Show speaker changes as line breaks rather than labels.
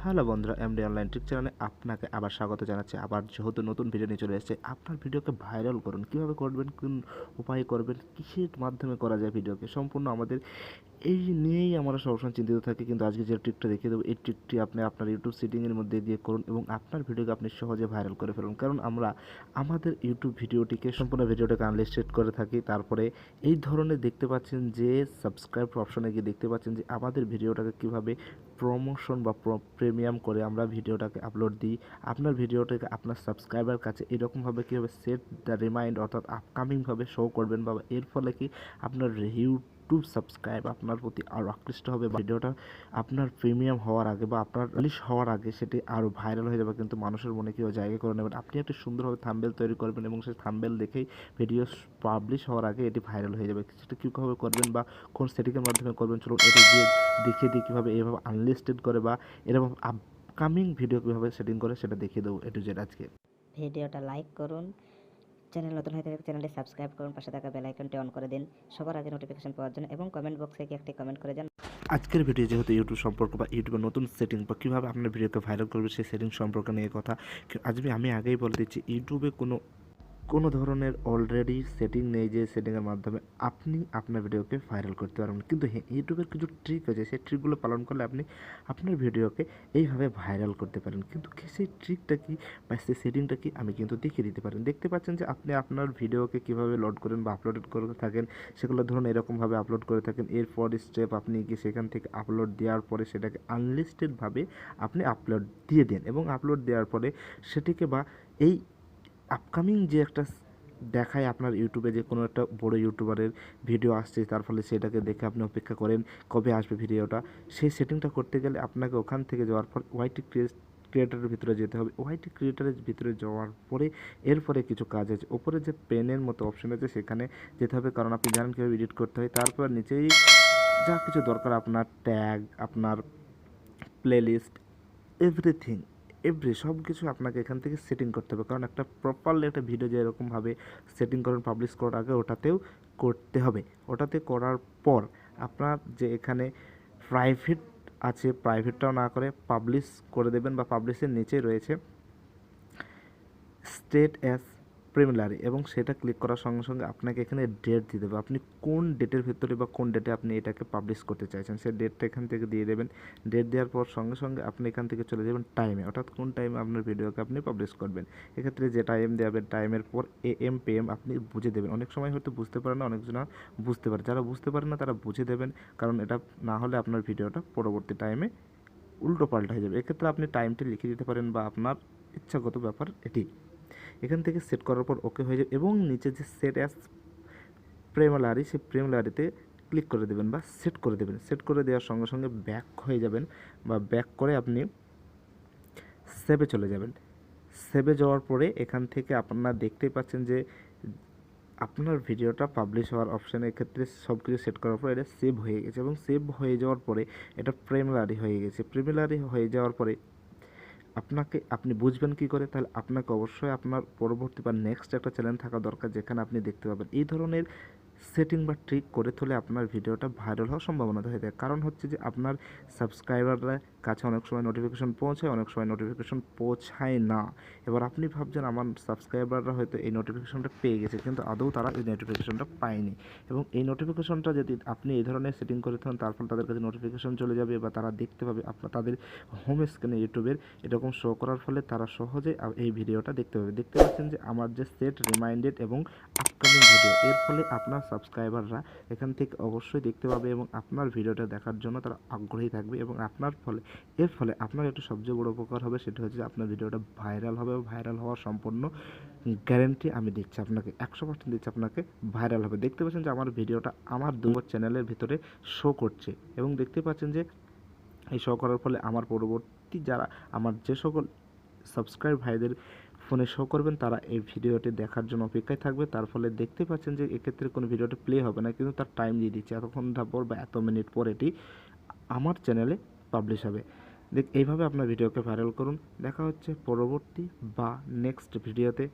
Hello বন্ধুরা, MD online tick চ্যানেলে আপনাকে আবার স্বাগত জানাচ্ছি। আবার যেহেতু নতুন ভিডিও নিয়ে চলে এসেছে, আপনার ভিডিওকে ভাইরাল করুন। কীভাবে করবেন, কোন উপায়ে করবেন, কিসের মাধ্যমে করা যায় ভিডিওকে, সম্পূর্ণ আমাদের এই নিয়েই আমরা সবসময় চিন্তিত থাকি। কিন্তু আজকে যে ট্রিকটা দেখিয়ে দেবো, এই ট্রিকটি আপনি আপনার ইউটিউব সেটিংয়ের মধ্যে দিয়ে করুন এবং আপনার ভিডিওকে আপনি সহজে ভাইরাল করে ফেলুন। কারণ আমরা আমাদের ইউটিউব ভিডিওটিকে সম্পূর্ণ ভিডিওটাকে আনলিস্টেড করে থাকি। তারপরে এই ধরনের দেখতে পাচ্ছেন যে সাবস্ক্রাইব অপশনে গিয়ে দেখতে পাচ্ছেন যে আমাদের ভিডিওটাকে কীভাবে প্রমোশন বা প্রিমিয়াম করে আমরা ভিডিওটাকে আপলোড দিই। আপনার ভিডিওটাকে আপনার সাবস্ক্রাইবার কাছে এরকমভাবে কীভাবে সেট দ্য রিমাইন্ড অর্থাৎ আপকামিংভাবে শো করবেন, বা এর ফলে কি আপনার ইউটিউব সাবস্ক্রাইব আপনার প্রতি আরও আকৃষ্ট হবে। ভিডিওটা আপনার প্রিমিয়াম হওয়ার আগে বা আপনার রিলিজ হওয়ার আগে সেটি আরও ভাইরাল হয়ে যাবে, কিন্তু মানুষের মনে কেউ জায়গা করে নেবেন। আপনি একটি সুন্দরভাবে থাম্বনেল তৈরি করবেন এবং সেই থাম্বনেল দেখেই ভিডিও পাবলিশ হওয়ার আগে এটি ভাইরাল হয়ে যাবে। সেটা কীভাবে করবেন বা কোন সেটিংয়ের মাধ্যমে করবেন, চলুন এটা দিয়ে দেখিয়ে দিই কীভাবে এভাবে আনলিস্টেড করে বা এরকম আপকামিং ভিডিও কীভাবে সেটিং করে সেটা দেখিয়ে দেবো এ টু জেড আজকে।
ভিডিওটা লাইক করুন, চ্যানেল নতুন হয়ে থাকলে চ্যানেলটি সাবস্ক্রাইব করুন, পাশে থাকা বেল আইকনটি অন করে দিন সবার আগে নোটিফিকেশন পাওয়ার জন্য, এবং কমেন্ট বক্সে গিয়ে একটি কমেন্ট করে যান।
আজকের ভিডিও যেহেতু ইউটিউব সম্পর্ক বা ইউটিউবের নতুন সেটিং বা কীভাবে আপনার ভিডিওকে ভাইরাল করবে সেই সেটিং সম্পর্কে নিয়ে কথা। আমি আগেই বলে দিচ্ছি, ইউটিউবে কোনো ধরনের অলরেডি সেটিং নেই যে সেটিংয়ের মাধ্যমে আপনি আপনার ভিডিওকে ভাইরাল করতে পারবেন। কিন্তু হ্যাঁ, ইউটিউবের কিছু ট্রিক আছে, সেই ট্রিকগুলো পালন করলে আপনি আপনার ভিডিওকে এইভাবে ভাইরাল করতে পারেন। কিন্তু সেই ট্রিকটা কি বা সেই সেটিংটা কি আমি কিন্তু দেখিয়ে দিতে পারেন। দেখতে পাচ্ছেন যে আপনি আপনার ভিডিওকে কীভাবে লোড করেন বা আপলোড করে থাকেন, সেগুলো ধরুন এরকমভাবে আপলোড করে থাকেন। এরপর স্টেপ আপনি কি সেখান থেকে আপলোড দেওয়ার পরে সেটাকে আনলিস্টেডভাবে আপনি আপলোড দিয়ে দেন, এবং আপলোড দেওয়ার পরে সেটিকে বা এই আপকামিং যে একটা দেখায় আপনার ইউটিউবে যে কোনো একটা বড় ইউটিউবারের ভিডিও আসছে, তার ফলে সেটাকে দেখে আপনি অপেক্ষা করেন কবে আসবে ভিডিওটা। সেই সেটিংটা করতে গেলে আপনাকে ওখান থেকে যাওয়ার পর ওয়াইটি ক্রিয়েটারের ভিতরে যেতে হবে। ওয়াইটি ক্রিয়েটারের ভিতরে যাওয়ার পরে এরপরে কিছু কাজ আছে। ওপরে যে পেনের মতো অপশন আছে সেখানে যেতে হবে, কারণ আপনি জানেন কীভাবে এডিট করতে হয়। তারপর নিচেই যা কিছু দরকার, আপনার ট্যাগ, আপনার প্লেলিস্ট, সব কিছু আপনাকে এখান থেকে সেটিং করতে হবে। কারণ একটা প্রপারলি একটা ভিডিও যে এরকমভাবে সেটিং করেন পাবলিশ করার আগে ওটাতেও করতে হবে। ওটাতে করার পর আপনার যে এখানে প্রাইভেট আছে, প্রাইভেটটাও না করে পাবলিশ করে দেবেন, বা পাবলিশের নিচে রয়েছে স্টেট অ্যাজ প্রিমিলারি, এবং সেটা ক্লিক করার সঙ্গে সঙ্গে আপনাকে এখানে ডেট দিয়ে দেবে। আপনি কোন ডেটের ভিতরে বা কোন ডেটে আপনি এটাকে পাবলিশ করতে চাইছেন সেই ডেটটা এখান থেকে দিয়ে দেবেন। ডেট দেওয়ার পর সঙ্গে সঙ্গে আপনি এখান থেকে চলে যাবেন টাইমে, অর্থাৎ কোন টাইমে আপনার ভিডিওকে আপনি পাবলিশ করবেন। এক্ষেত্রে যে টাইম দেবেন, টাইমের পর AM PM আপনি বুঝে দেবেন। অনেক সময় হয়তো বুঝতে পারে না, অনেকজনা বুঝতে পারে। যারা বুঝতে পারে না তারা বুঝে দেবেন, কারণ এটা না হলে আপনার ভিডিওটা পরবর্তী টাইমে উল্টো পাল্টা হয়ে যাবে। এক্ষেত্রে আপনি টাইমটি লিখে দিতে পারেন, বা আপনার ইচ্ছাগত ব্যাপার এটি। এখান থেকে সেট করার পর ওকে হয়ে যাবে, এবং নিচে যে সেট অ্যাজ প্রিমিলারি, সেই প্রিমিলারিতে ক্লিক করে দেবেন বা সেট করে দেবেন। সেট করে দেওয়ার সঙ্গে সঙ্গে ব্যাক হয়ে যাবেন, বা ব্যাক করে আপনি সেভে চলে যাবেন। সেভে যাওয়ার পরে এখান থেকে আপনারা দেখতেই পাচ্ছেন যে আপনার ভিডিওটা পাবলিশ হওয়ার অপশানে এক্ষেত্রে সব কিছু সেট করার পর এটা সেভ হয়ে গেছে, এবং সেভ হয়ে যাওয়ার পরে এটা প্রিমিলারি হয়ে গেছে। প্রিমিলারি হয়ে যাওয়ার পরে আপনি বুঝবেন কী করে, তাহলে আপনাকে অবশ্যই আপনার পরবর্তী বা নেক্সট একটা চ্যানেল থাকা দরকার, যেখানে আপনি দেখতে পাবেন এই ধরনের সেটিং বা ট্রিক করে তুলে আপনার ভিডিওটা ভাইরাল হওয়ার সম্ভাবনা হয়ে যায়। কারণ হচ্ছে যে আপনার সাবস্ক্রাইবাররা কাছে অনেক সময় নোটিফিকেশন পৌঁছায়, অনেক সময় নোটিফিকেশন পৌঁছায় না। এবার আপনি ভাবছেন আমার সাবস্ক্রাইবাররা হয়তো এই নোটিফিকেশনটা পেয়ে গেছে, কিন্তু আদৌ তারা এই নোটিফিকেশনটা পায়নি, এবং এই নোটিফিকেশনটা যদি আপনি এই ধরনের সেটিং করে থাকেন, তার ফলে তাদের কাছে নোটিফিকেশন চলে যাবে, বা তারা দেখতে পাবে তাদের হোম স্ক্রিনে ইউটিউবের এরকম শো করার ফলে তারা সহজে এই ভিডিওটা দেখতে পাবে। দেখতে পাচ্ছেন যে আমার যে সেট রিমাইন্ডেড এবং আপকামিং ভিডিও, এর ফলে আপনার সাবস্ক্রাইবাররা এখান থেকে অবশ্যই দেখতে পাবে, এবং আপনার ভিডিওটা দেখার জন্য তারা আগ্রহী থাকবে, এবং এর ফলে আপনার একটা সবচেয়ে বড় উপকার হবে, সেটা হচ্ছে আপনার ভিডিওটা ভাইরাল হবে। ভাইরাল হওয়ার সম্পূর্ণ গ্যারেন্টি আমি দিচ্ছি আপনাকে, 100% দিচ্ছি আপনাকে, ভাইরাল হবে। দেখতে পাচ্ছেন যে আমার ভিডিওটা আমার চ্যানেলের ভিতরে শো করছে, এবং দেখতে পাচ্ছেন যে এই শো করার ফলে আমার পরবর্তী যারা আমার যে সকল সাবস্ক্রাইব ভাইদের ফোনে শো করবেন, তারা এই ভিডিওটি দেখার জন্য অপেক্ষায় থাকবে। তার ফলে দেখতে পাচ্ছেন যে এক্ষেত্রে কোনো ভিডিওটি প্লে হবে না, কিন্তু তার টাইম দিয়ে দিচ্ছে, এতক্ষণ পর বা এত মিনিট পর এটি আমার চ্যানেলে পাবলিশ হবে। এইভাবে আপনার ভিডিওকে ভাইরাল করুন। দেখা হচ্ছে পরবর্তী বা নেক্সট ভিডিওতে।